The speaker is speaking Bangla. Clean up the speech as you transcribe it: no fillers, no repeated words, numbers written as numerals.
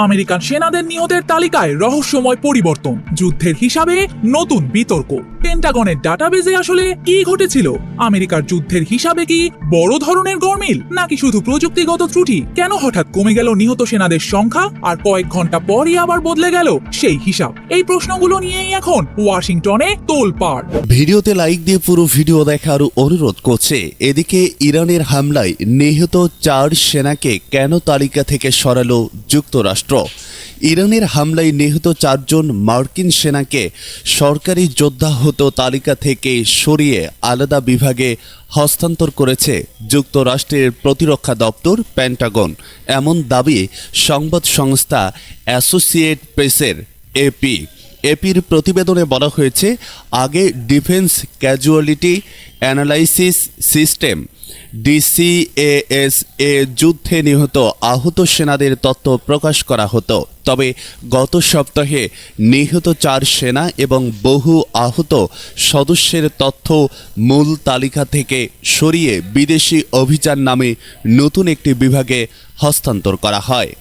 আমেরিকান সেনাদের নিহতের তালিকায় রহস্যময় পরিবর্তন, যুদ্ধের হিসাবে নতুন বিতর্ক। পেন্টাগনের ডাটাবেজে আসলে কি ঘটেছিল? আমেরিকার যুদ্ধের হিসাবে কি বড় ধরনের গরমিল, নাকি শুধু প্রযুক্তিগত ত্রুটি? কেন হঠাৎ কমে গেল নিহত সেনাদের সংখ্যা, আর কয়েক ঘন্টা পরই আবার বদলে গেল সেই হিসাব? এই প্রশ্নগুলো নিয়েই এখন ওয়াশিংটনে তোলপাড়। ভিডিওতে লাইক দিয়ে পুরো ভিডিও দেখার অনুরোধ করছে। এদিকে ইরানের হামলায় নিহত 4 সেনাকে কেন তালিকা থেকে সরালো যুক্তরাষ্ট্র? ইরানের হামলায় নিহত 4 জন মার্কিন সেনাকে সরকারি যোদ্ধাহত তালিকা থেকে সরিয়ে আলাদা বিভাগে হস্তান্তর করেছে যুক্তরাষ্ট্রের প্রতিরক্ষা দপ্তর পেন্টাগন। এমন দাবি সংবাদ সংস্থা অ্যাসোসিয়েট প্রেসের এপির প্রতিবেদনে বলা হয়েছে, আগে ডিফেন্স ক্যাজুয়ালিটি অ্যানালাইসিস সিস্টেম ডিসিএএসএ যুদ্ধে নিহত আহত সেনাদের তথ্য প্রকাশ করা হতো। তবে গত সপ্তাহে নিহত 4 সেনা এবং বহু আহত সদস্যের তথ্য মূল তালিকা থেকে সরিয়ে বিদেশি অভিযান নামে নতুন একটি বিভাগে হস্তান্তর করা হয়।